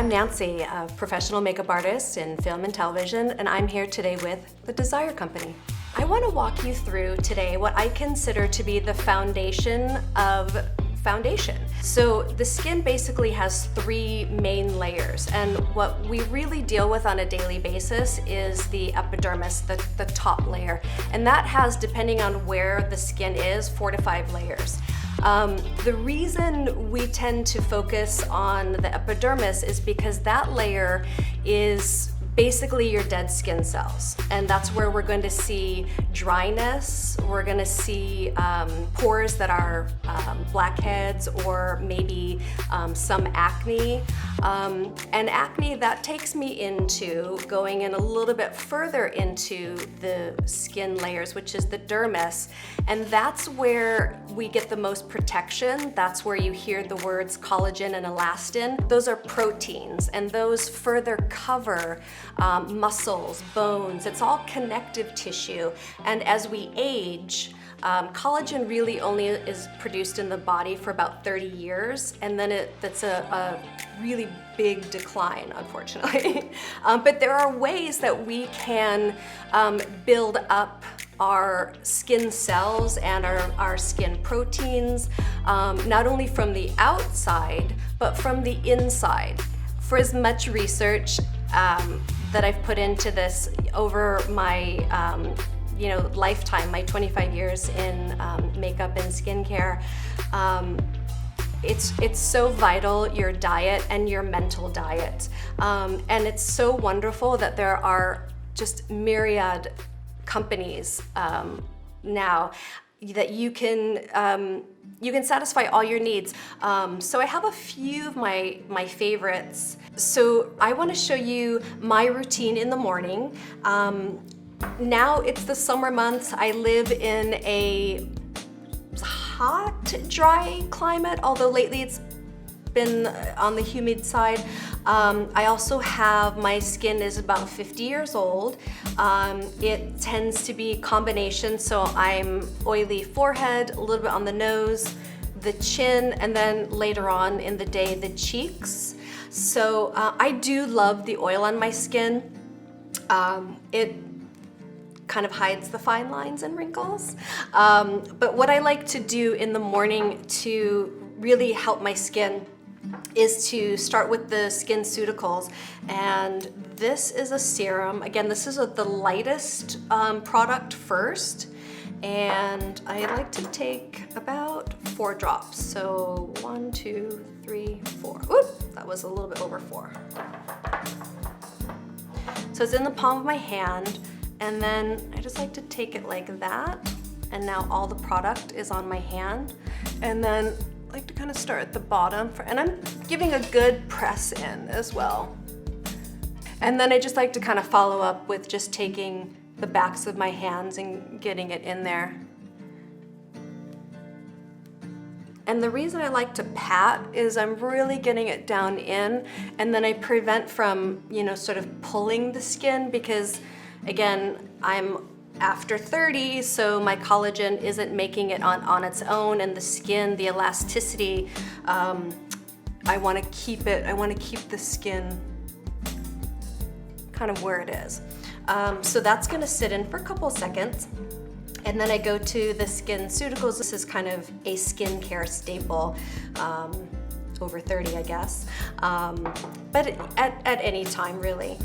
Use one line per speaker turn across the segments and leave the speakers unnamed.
I'm Nancy, a professional makeup artist in film and television, and I'm here today with the Desire Company. I want to walk you through today what I consider to be the foundation of foundation. So the skin basically has three main layers, and what we really deal with on a daily basis is the epidermis, the top layer, and that has, depending on where the skin is, 4 to 5 layers. The reason we tend to focus on the epidermis is because that layer is basically your dead skin cells, and that's where we're going to see dryness, we're going to see pores that are blackheads, or maybe some acne. And acne, that takes me into going in a little bit further into the skin layers, which is the dermis, and that's where we get the most protection. That's where you hear the words collagen and elastin. Those are proteins, and those further cover muscles, bones. It's all connective tissue. And as we age, collagen really only is produced in the body for about 30 years, and then that's a really big decline, unfortunately. But there are ways that we can build up our skin cells and our skin proteins, not only from the outside, but from the inside. For as much research that I've put into this over my lifetime, my 25 years in makeup and skincare, it's so vital, your diet and your mental diet. And it's so wonderful that there are just myriad companies now that you can satisfy all your needs. So I have a few of my favorites. So I want to show you my routine in the morning. Now it's the summer months. I live in a hot, dry climate, although lately it's been on the humid side. I also have, my skin is about 50 years old. It tends to be combination, so I'm oily forehead, a little bit on the nose, the chin, and then later on in the day, the cheeks. So I do love the oil on my skin. It kind of hides the fine lines and wrinkles. But what I like to do in the morning to really help my skin is to start with the SkinCeuticals, and this is a serum. Again, this is the lightest product first, and I like to take about 4 drops. So 1, 2, 3, 4. Oop, that was a little bit over 4. So it's in the palm of my hand, and then I just like to take it like that, and now all the product is on my hand. And then I like to kind of start at the bottom, and I'm giving a good press in as well. And then I just like to kind of follow up with just taking the backs of my hands and getting it in there. And the reason I like to pat is I'm really getting it down in, and then I prevent from, sort of pulling the skin, because again, I'm after 30, so my collagen isn't making it on its own, and the skin, the elasticity, I want to keep the skin kind of where it is. So that's going to sit in for a couple seconds, and then I go to the SkinCeuticals. This is kind of a skincare staple, over 30, I guess, but at any time really.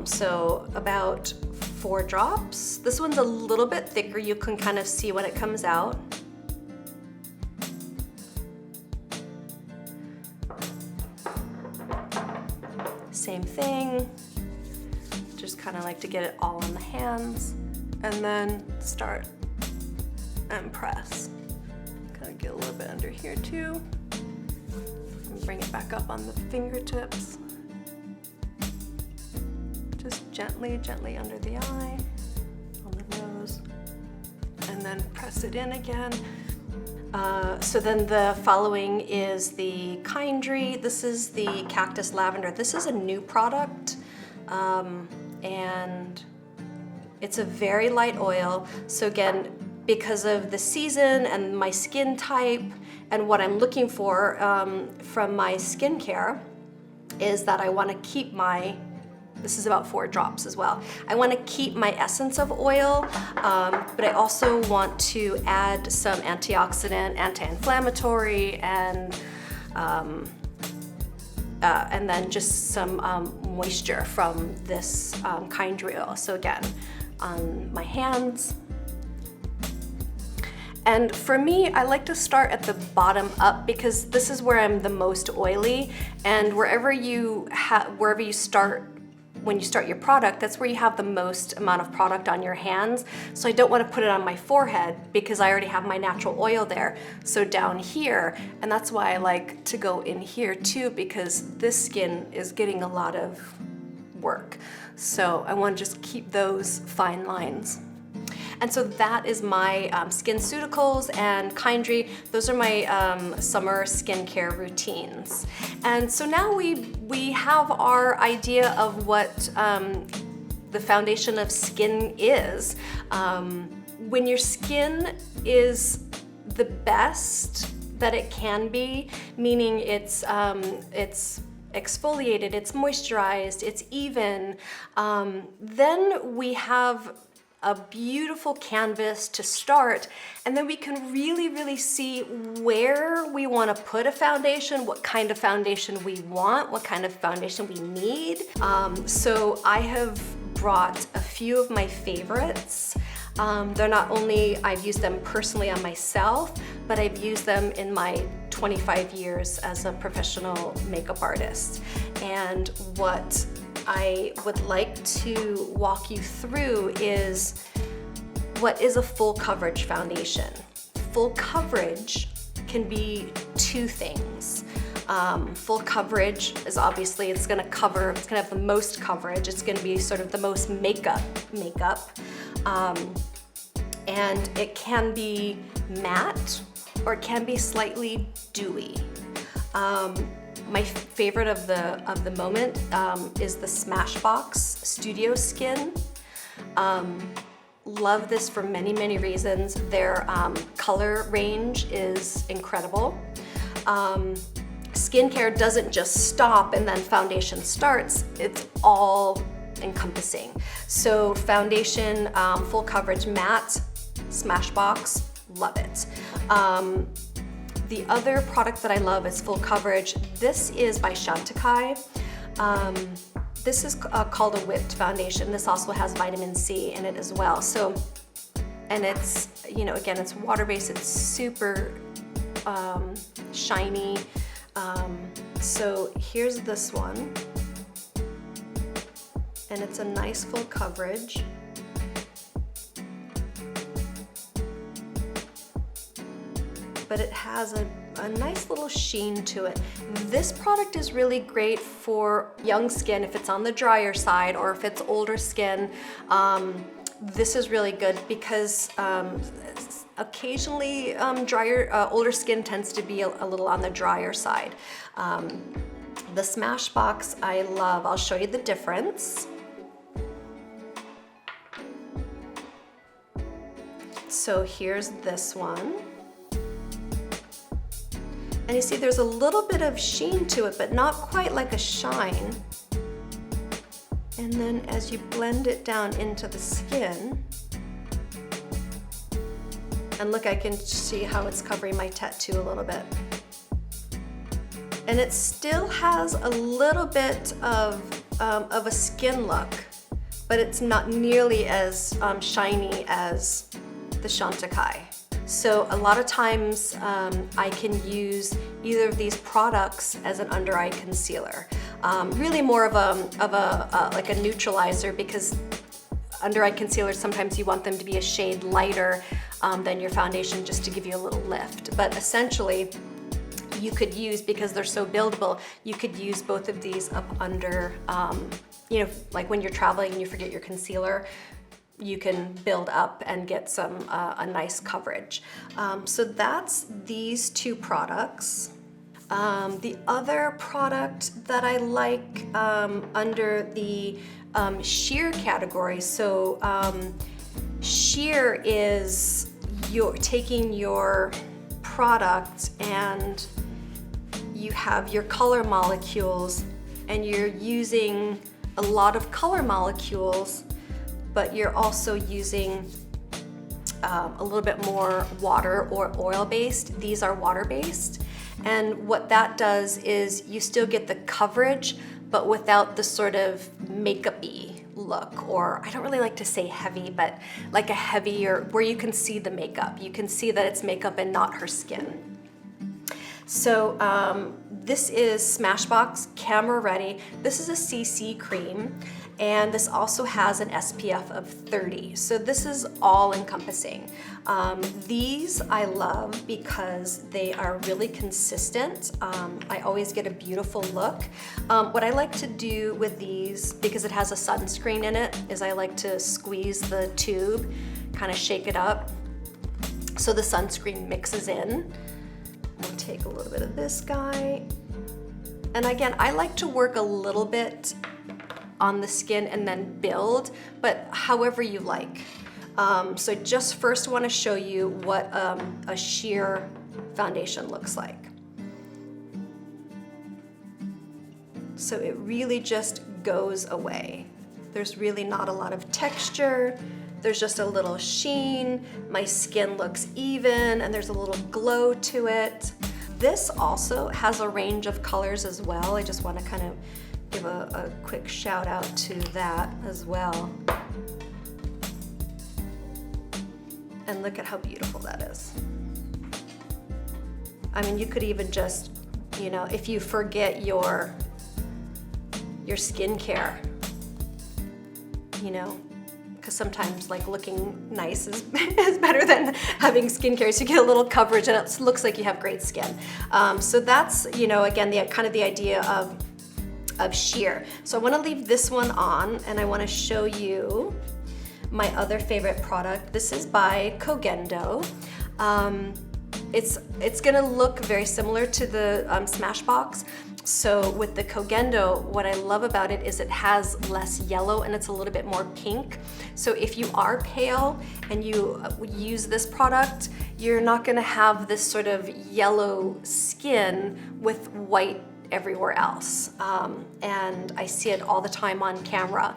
So about 4 drops. This one's a little bit thicker. You can kind of see when it comes out. Same thing. Just kind of like to get it all on the hands, and then start and press. Kind of get a little bit under here too. And bring it back up on the fingertips. Just gently, gently under the eye, on the nose, and then press it in again. So then the following is the Kindry. This is the Cactus Lavender. This is a new product, and it's a very light oil. So again, because of the season and my skin type and what I'm looking for from my skincare, is that I want to keep this is about 4 drops as well. I want to keep my essence of oil, but I also want to add some antioxidant, anti-inflammatory, and then just some moisture from this kindry oil. So again, on my hands. And for me, I like to start at the bottom up because this is where I'm the most oily, and wherever you start, when you start your product, that's where you have the most amount of product on your hands. So I don't want to put it on my forehead because I already have my natural oil there. So down here, and that's why I like to go in here too, because this skin is getting a lot of work. So I want to just keep those fine lines. And so that is my SkinCeuticals and Kindry. Those are my summer skincare routines. And so now we have our idea of what the foundation of skin is. When your skin is the best that it can be, meaning it's exfoliated, it's moisturized, it's even, then we have a beautiful canvas to start, and then we can really see where we want to put a foundation, what kind of foundation we want, what kind of foundation we need. So I have brought a few of my favorites. They're not only, I've used them personally on myself, but I've used them in my 25 years as a professional makeup artist. And what I would like to walk you through is what is a full coverage foundation. Full coverage can be 2 things. Full coverage is obviously, it's gonna have the most coverage. It's gonna be sort of the most makeup. And it can be matte or it can be slightly dewy. My favorite of the moment is the Smashbox Studio Skin. Love this for many reasons. Their color range is incredible. Skincare doesn't just stop and then foundation starts. It's all encompassing. So foundation, full coverage matte, Smashbox, love it. The other product that I love is full coverage. This is by Chantecaille. This is called a whipped foundation. This also has vitamin C in it as well. So, and it's, again, it's water-based, it's super shiny. So here's this one. And it's a nice full coverage. But it has a nice little sheen to it. This product is really great for young skin if it's on the drier side, or if it's older skin. This is really good because occasionally older skin tends to be a little on the drier side. The Smashbox I love. I'll show you the difference. So here's this one. And you see there's a little bit of sheen to it, but not quite like a shine. And then as you blend it down into the skin, and look, I can see how it's covering my tattoo a little bit. And it still has a little bit of a skin look, but it's not nearly as shiny as the Chantecaille. So a lot of times I can use either of these products as an under eye concealer. Really more of a like a neutralizer, because under eye concealers, sometimes you want them to be a shade lighter than your foundation, just to give you a little lift. But essentially you could use, because they're so buildable, you could use both of these up under, like when you're traveling and you forget your concealer, you can build up and get some a nice coverage. So that's these 2 products. The other product that I like under the sheer category, so sheer is taking your product and you have your color molecules and you're using a lot of color molecules, but you're also using a little bit more water or oil-based. These are water-based. And what that does is you still get the coverage, but without the sort of makeup-y look, or I don't really like to say heavy, but like a heavier, where you can see the makeup. You can see that it's makeup and not her skin. So this is Smashbox Camera Ready. This is a CC cream, and this also has an SPF of 30. So this is all encompassing. These I love because they are really consistent. I always get a beautiful look. What I like to do with these, because it has a sunscreen in it, is I like to squeeze the tube, kind of shake it up so the sunscreen mixes in. We'll take a little bit of this guy. And again, I like to work a little bit on the skin and then build, but however you like. So just first want to show you what a sheer foundation looks like. So it really just goes away. There's really not a lot of texture. There's just a little sheen. My skin looks even, and there's a little glow to it. This also has a range of colors as well. I just want to kind of give a quick shout out to that as well. And look at how beautiful that is. I mean, you could even just, you know, if you forget your skincare, you know, because sometimes like looking nice is better than having skincare, so you get a little coverage and it looks like you have great skin. So that's, you know, again, the kind of the idea of sheer. So I want to leave this one on, and I want to show you my other favorite product. This is by Cogendo. It's gonna look very similar to the Smashbox. So with the Cogendo, what I love about it is it has less yellow and it's a little bit more pink. So if you are pale and you use this product, you're not gonna have this sort of yellow skin with white everywhere else. And I see it all the time on camera.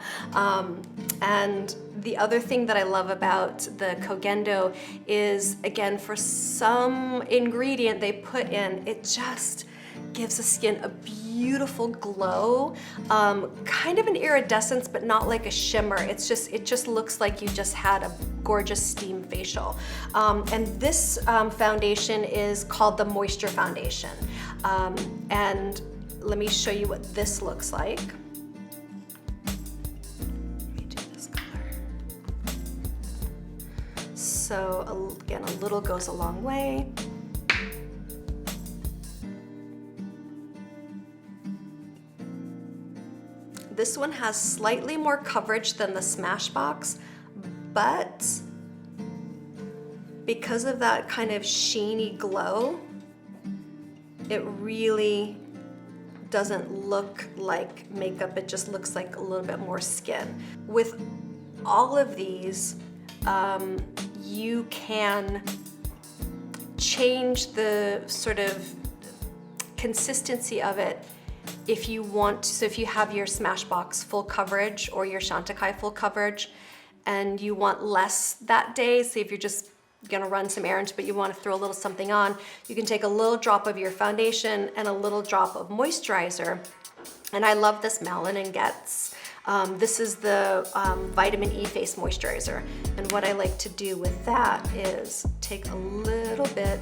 And the other thing that I love about the Cogendo is, again, for some ingredient they put in, it just gives the skin a beautiful glow, kind of an iridescence, but not like a shimmer. It just looks like you just had a gorgeous steam facial. And this foundation is called the Moisture Foundation. And let me show you what this looks like. Let me do this color. So again, a little goes a long way. This one has slightly more coverage than the Smashbox, but because of that kind of sheeny glow, it really doesn't look like makeup. It just looks like a little bit more skin. With all of these, you can change the sort of consistency of it if you want. So if you have your Smashbox full coverage or your Chantecaille full coverage and you want less that day, say if you're just gonna run some errands but you want to throw a little something on, you can take a little drop of your foundation and a little drop of moisturizer. And I love this Malin & Getz. This is the vitamin E face moisturizer. And what I like to do with that is take a little bit,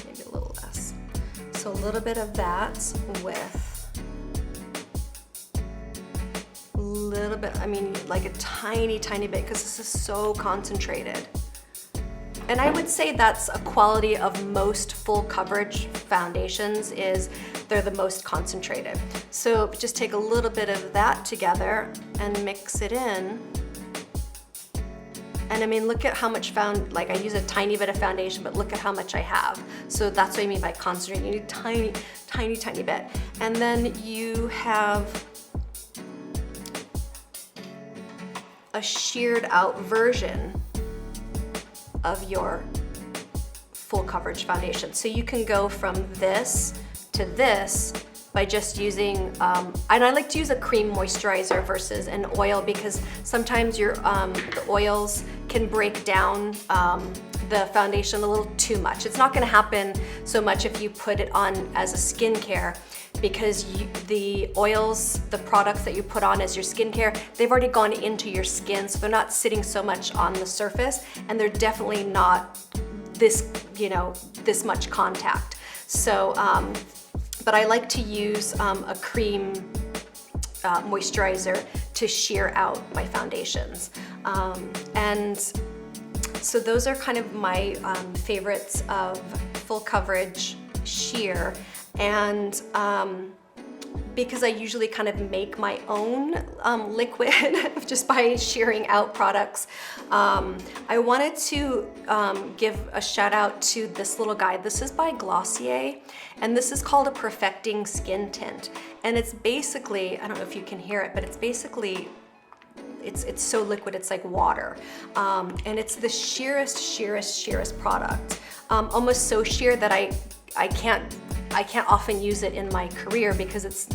maybe a little less. So a little bit of that with a little bit, I mean like a tiny, tiny bit, because this is so concentrated. And I would say that's a quality of most full coverage foundations, is they're the most concentrated. So just take a little bit of that together and mix it in. And I mean, look at how much like I use a tiny bit of foundation, but look at how much I have. So that's what I mean by concentrate. You need tiny, tiny, tiny bit. And then you have a sheared out version of your full coverage foundation. So you can go from this to this by just using, and I like to use a cream moisturizer versus an oil, because sometimes the oils can break down the foundation a little too much. It's not gonna happen so much if you put it on as a skincare, because the oils, the products that you put on as your skincare, they've already gone into your skin, so they're not sitting so much on the surface, and they're definitely not this, this much contact. So, but I like to use a cream moisturizer to sheer out my foundations. And so those are kind of my favorites of full coverage sheer. And because I usually kind of make my own liquid just by shearing out products, I wanted to give a shout out to this little guide. This is by Glossier, and this is called a Perfecting Skin Tint. And it's basically, I don't know if you can hear it, but it's basically, it's so liquid, it's like water. And it's the sheerest product. Almost so sheer that I can't often use it in my career because it's,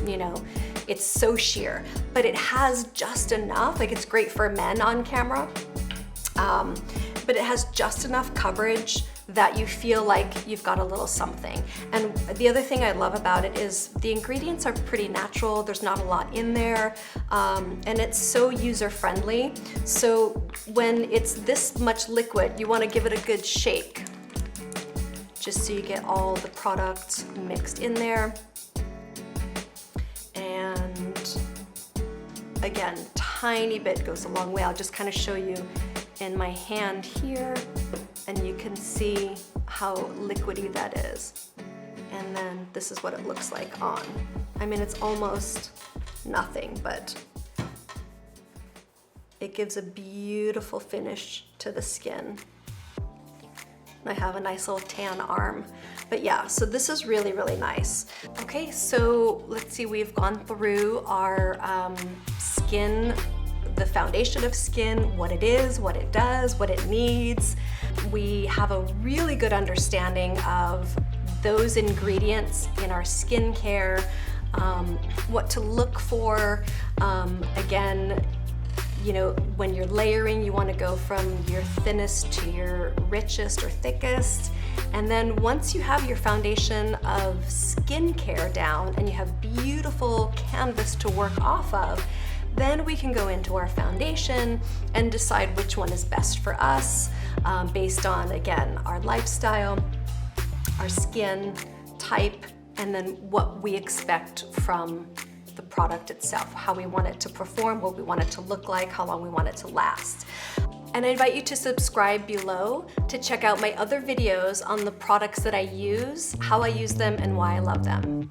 it's so sheer, but it has just enough, like it's great for men on camera, but it has just enough coverage that you feel like you've got a little something. And the other thing I love about it is the ingredients are pretty natural. There's not a lot in there, and it's so user-friendly. So when it's this much liquid, you want to give it a good shake, just so you get all the product mixed in there. And again, tiny bit goes a long way. I'll just kind of show you in my hand here, and you can see how liquidy that is. And then this is what it looks like on. I mean, it's almost nothing, but it gives a beautiful finish to the skin. I have a nice little tan arm. But yeah, so this is really, really nice. Okay, so let's see, we've gone through our skin, the foundation of skin, what it is, what it does, what it needs. We have a really good understanding of those ingredients in our skincare, what to look for. Again, when you're layering, you want to go from your thinnest to your richest or thickest. And then once you have your foundation of skincare down and you have beautiful canvas to work off of, then we can go into our foundation and decide which one is best for us, based on, again, our lifestyle, our skin type, and then what we expect from the product itself, how we want it to perform, what we want it to look like, how long we want it to last. And I invite you to subscribe below to check out my other videos on the products that I use, how I use them, and why I love them.